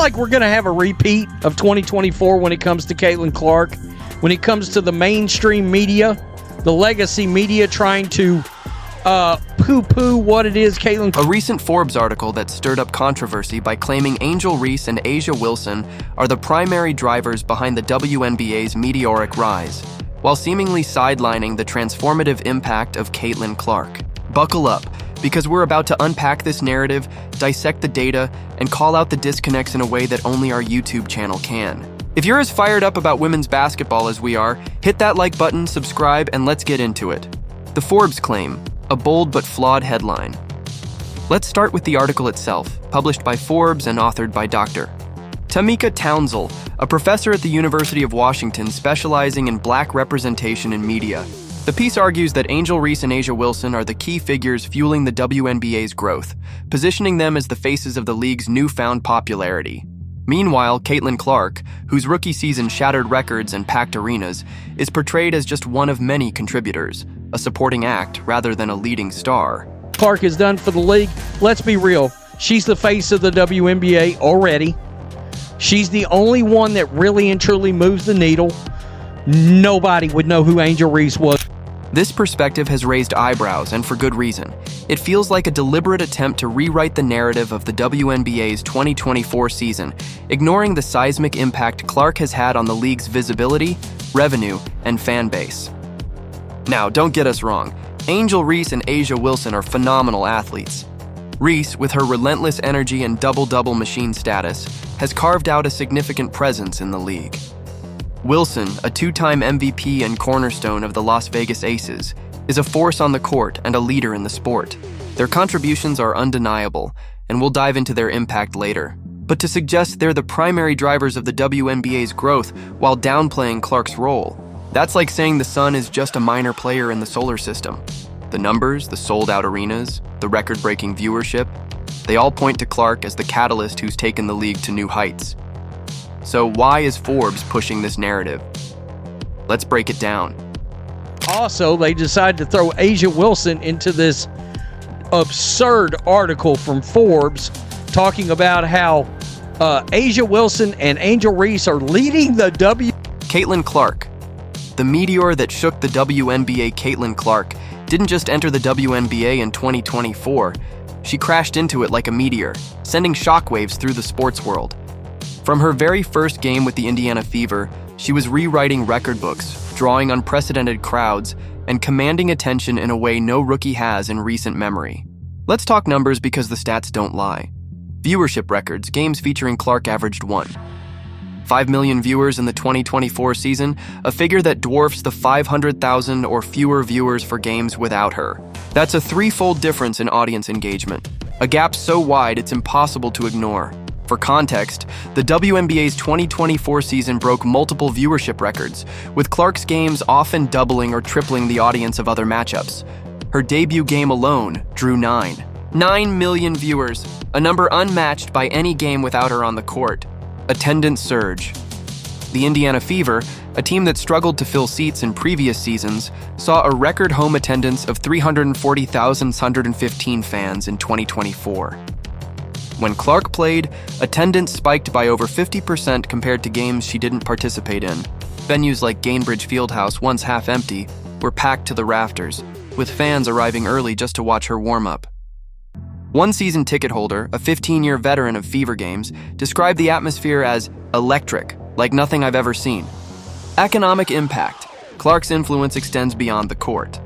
like we're going to have a repeat of 2024 when it comes to Caitlyn Clark. When it comes to the mainstream media, the legacy media trying to poo-poo what it is Caitlyn. A recent Forbes article that stirred up controversy by claiming Angel Reese and A'ja Wilson are the primary drivers behind the WNBA's meteoric rise, while seemingly sidelining the transformative impact of Caitlyn Clark. Buckle up, because we're about to unpack this narrative, dissect the data, and call out the disconnects in a way that only our YouTube channel can. If you're as fired up about women's basketball as we are, hit that like button, subscribe, and let's get into it. The Forbes claim, a bold but flawed headline. Let's start with the article itself, published by Forbes and authored by Dr. Tamika Townsell, a professor at the University of Washington specializing in black representation in media. The piece argues that Angel Reese and A'ja Wilson are the key figures fueling the WNBA's growth, positioning them as the faces of the league's newfound popularity. Meanwhile, Caitlyn Clark, whose rookie season shattered records and packed arenas, is portrayed as just one of many contributors, a supporting act rather than a leading star. Clark is done for the league. Let's be real. She's the face of the WNBA already. She's the only one that really and truly moves the needle. Nobody would know who Angel Reese was. This perspective has raised eyebrows, and for good reason. It feels like a deliberate attempt to rewrite the narrative of the WNBA's 2024 season, ignoring the seismic impact Clark has had on the league's visibility, revenue, and fan base. Now, don't get us wrong. Angel Reese and A'ja Wilson are phenomenal athletes. Reese, with her relentless energy and double-double machine status, has carved out a significant presence in the league. Wilson, a two-time MVP and cornerstone of the Las Vegas Aces, is a force on the court and a leader in the sport. Their contributions are undeniable, and we'll dive into their impact later. But to suggest they're the primary drivers of the WNBA's growth while downplaying Clark's role, that's like saying the sun is just a minor player in the solar system. The numbers, the sold-out arenas, the record-breaking viewership, they all point to Clark as the catalyst who's taken the league to new heights. So why is Forbes pushing this narrative? Let's break it down. Also, they decided to throw A'ja Wilson into this absurd article from Forbes talking about how A'ja Wilson and Angel Reese are leading the Caitlyn Clark. The meteor that shook the WNBA, Caitlyn Clark, didn't just enter the WNBA in 2024. She crashed into it like a meteor, sending shockwaves through the sports world. From her very first game with the Indiana Fever, she was rewriting record books, drawing unprecedented crowds, and commanding attention in a way no rookie has in recent memory. Let's talk numbers because the stats don't lie. Viewership records, games featuring Clark averaged 5 million viewers in the 2024 season, a figure that dwarfs the 500,000 or fewer viewers for games without her. That's a threefold difference in audience engagement, a gap so wide it's impossible to ignore. For context, the WNBA's 2024 season broke multiple viewership records, with Clark's games often doubling or tripling the audience of other matchups. Her debut game alone drew 9 million viewers, a number unmatched by any game without her on the court. Attendance surge. The Indiana Fever, a team that struggled to fill seats in previous seasons, saw a record home attendance of 340,115 fans in 2024. When Clark played, attendance spiked by over 50% compared to games she didn't participate in. Venues like Gainbridge Fieldhouse, once half empty, were packed to the rafters, with fans arriving early just to watch her warm up. One season ticket holder, a 15-year veteran of Fever games, described the atmosphere as electric, like nothing I've ever seen. Economic impact. Clark's influence extends beyond the court.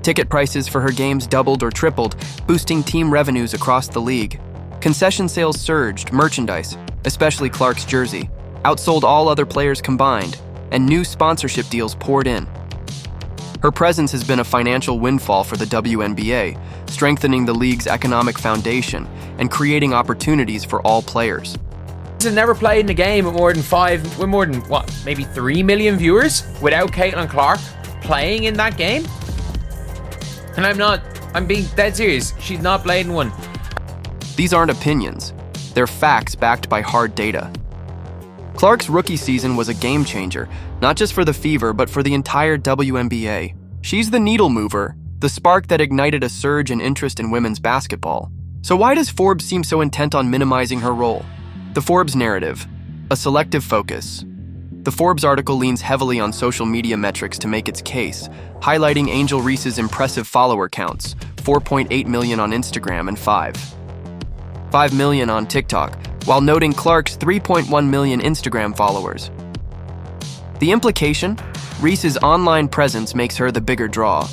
Ticket prices for her games doubled or tripled, boosting team revenues across the league. Concession sales surged, merchandise, especially Clark's jersey, outsold all other players combined, and new sponsorship deals poured in. Her presence has been a financial windfall for the WNBA, strengthening the league's economic foundation and creating opportunities for all players. Has never played in a game with more than 3 million viewers without Caitlyn Clark playing in that game? And I'm being dead serious. She's not played in one. These aren't opinions. They're facts backed by hard data. Clark's rookie season was a game changer, not just for the Fever, but for the entire WNBA. She's the needle mover, the spark that ignited a surge in interest in women's basketball. So why does Forbes seem so intent on minimizing her role? The Forbes narrative, a selective focus. The Forbes article leans heavily on social media metrics to make its case, highlighting Angel Reese's impressive follower counts, 4.8 million on Instagram and 5 million on TikTok, while noting Clark's 3.1 million Instagram followers. The implication? Reese's online presence makes her the bigger draw.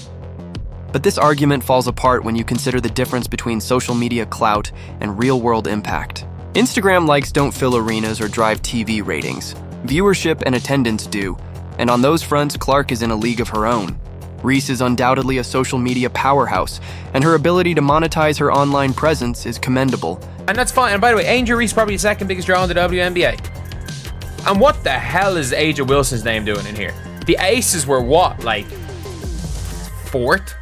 But this argument falls apart when you consider the difference between social media clout and real-world impact. Instagram likes don't fill arenas or drive TV ratings. Viewership and attendance do, and on those fronts, Clark is in a league of her own. Reese is undoubtedly a social media powerhouse, and her ability to monetize her online presence is commendable. And that's fine. And by the way, Angel Reese probably the second biggest draw in the WNBA. And what the hell is A'ja Wilson's name doing in here? The Aces were what, like fourth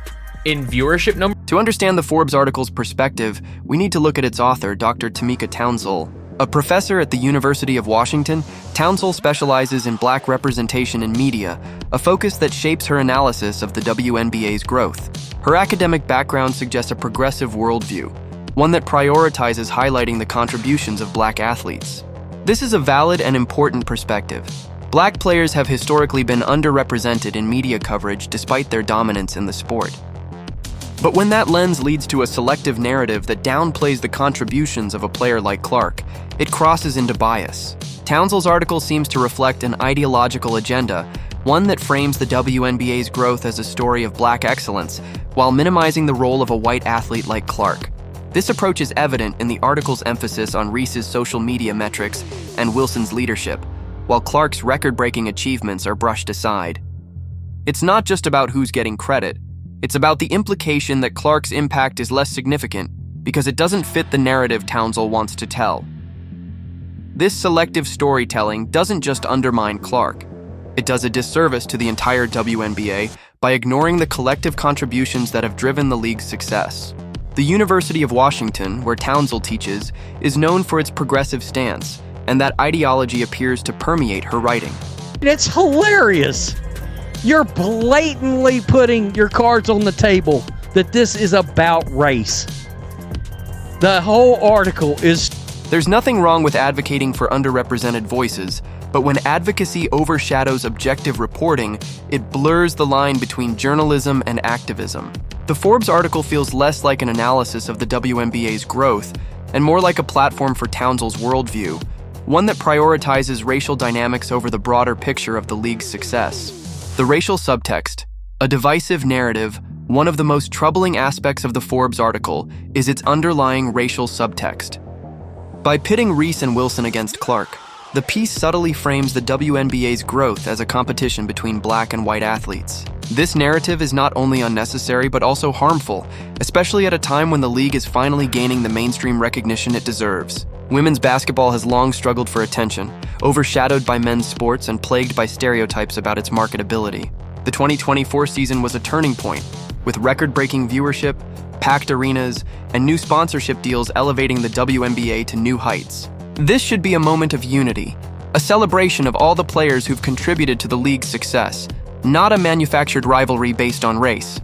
in viewership number? To understand the Forbes article's perspective, we need to look at its author, Dr. Tamika Townsell. A professor at the University of Washington, Townsell specializes in Black representation in media, a focus that shapes her analysis of the WNBA's growth. Her academic background suggests a progressive worldview, one that prioritizes highlighting the contributions of Black athletes. This is a valid and important perspective. Black players have historically been underrepresented in media coverage despite their dominance in the sport. But when that lens leads to a selective narrative that downplays the contributions of a player like Clark, it crosses into bias. Townsell's article seems to reflect an ideological agenda, one that frames the WNBA's growth as a story of Black excellence, while minimizing the role of a white athlete like Clark. This approach is evident in the article's emphasis on Reese's social media metrics and Wilson's leadership, while Clark's record-breaking achievements are brushed aside. It's not just about who's getting credit. It's about the implication that Clark's impact is less significant because it doesn't fit the narrative Townsell wants to tell. This selective storytelling doesn't just undermine Clark. It does a disservice to the entire WNBA by ignoring the collective contributions that have driven the league's success. The University of Washington, where Townsell teaches, is known for its progressive stance, and that ideology appears to permeate her writing. It's hilarious. You're blatantly putting your cards on the table that this is about race. The whole article is... There's nothing wrong with advocating for underrepresented voices, but when advocacy overshadows objective reporting, it blurs the line between journalism and activism. The Forbes article feels less like an analysis of the WNBA's growth and more like a platform for Townsell's worldview, one that prioritizes racial dynamics over the broader picture of the league's success. The racial subtext, a divisive narrative, one of the most troubling aspects of the Forbes article is its underlying racial subtext. By pitting Reese and Wilson against Clark, the piece subtly frames the WNBA's growth as a competition between Black and white athletes. This narrative is not only unnecessary but also harmful, especially at a time when the league is finally gaining the mainstream recognition it deserves. Women's basketball has long struggled for attention, overshadowed by men's sports and plagued by stereotypes about its marketability. The 2024 season was a turning point, with record-breaking viewership, packed arenas, and new sponsorship deals elevating the WNBA to new heights. This should be a moment of unity, a celebration of all the players who've contributed to the league's success, not a manufactured rivalry based on race.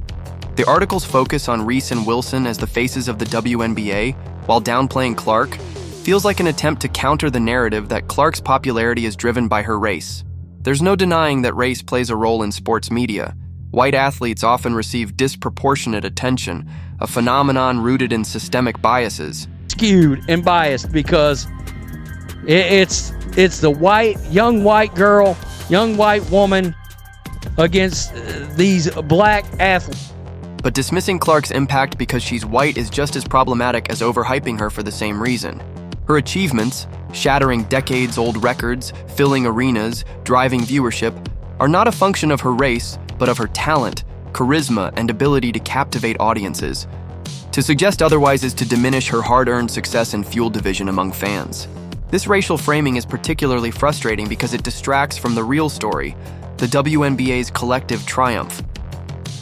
The article's focus on Reese and Wilson as the faces of the WNBA, while downplaying Clark, feels like an attempt to counter the narrative that Clark's popularity is driven by her race. There's no denying that race plays a role in sports media. White athletes often receive disproportionate attention, a phenomenon rooted in systemic biases. Skewed and biased because it's the young white girl, young white woman against these Black athletes. But dismissing Clark's impact because she's white is just as problematic as overhyping her for the same reason. Her achievements, shattering decades-old records, filling arenas, driving viewership, are not a function of her race, but of her talent, charisma, and ability to captivate audiences. To suggest otherwise is to diminish her hard-earned success and fuel division among fans. This racial framing is particularly frustrating because it distracts from the real story, the WNBA's collective triumph.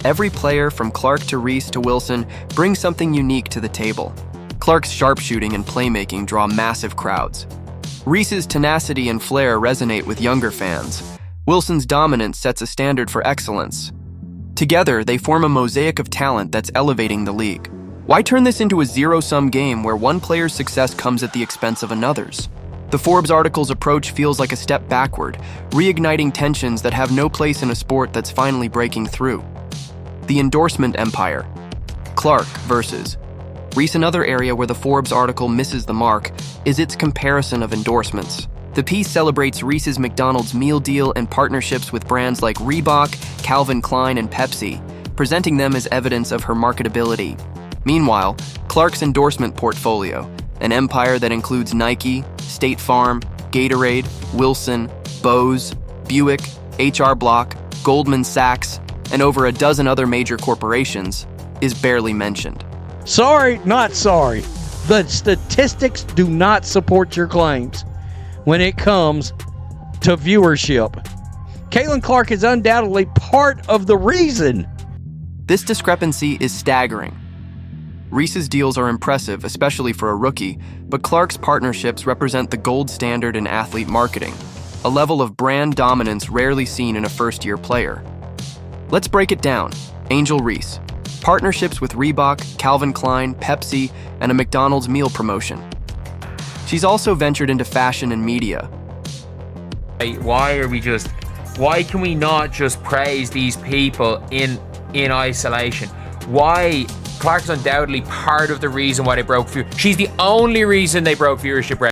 Every player, from Clark to Reese to Wilson, brings something unique to the table. Clark's sharpshooting and playmaking draw massive crowds. Reese's tenacity and flair resonate with younger fans. Wilson's dominance sets a standard for excellence. Together, they form a mosaic of talent that's elevating the league. Why turn this into a zero-sum game where one player's success comes at the expense of another's? The Forbes article's approach feels like a step backward, reigniting tensions that have no place in a sport that's finally breaking through. The endorsement empire. Clark versus Reese. Another area where the Forbes article misses the mark is its comparison of endorsements. The piece celebrates Reese's McDonald's meal deal and partnerships with brands like Reebok, Calvin Klein, and Pepsi, presenting them as evidence of her marketability. Meanwhile, Clark's endorsement portfolio, an empire that includes Nike, State Farm, Gatorade, Wilson, Bose, Buick, HR Block, Goldman Sachs, and over a dozen other major corporations, is barely mentioned. Sorry, not sorry. The statistics do not support your claims when it comes to viewership. Caitlyn Clark is undoubtedly part of the reason. This discrepancy is staggering. Reese's deals are impressive, especially for a rookie, but Clark's partnerships represent the gold standard in athlete marketing, a level of brand dominance rarely seen in a first-year player. Let's break it down. Angel Reese. Partnerships with Reebok, Calvin Klein, Pepsi, and a McDonald's meal promotion. She's also ventured into fashion and media. Why can we not just praise these people in isolation? Why? Clark's undoubtedly part of the reason why they broke view. She's the only reason they broke viewership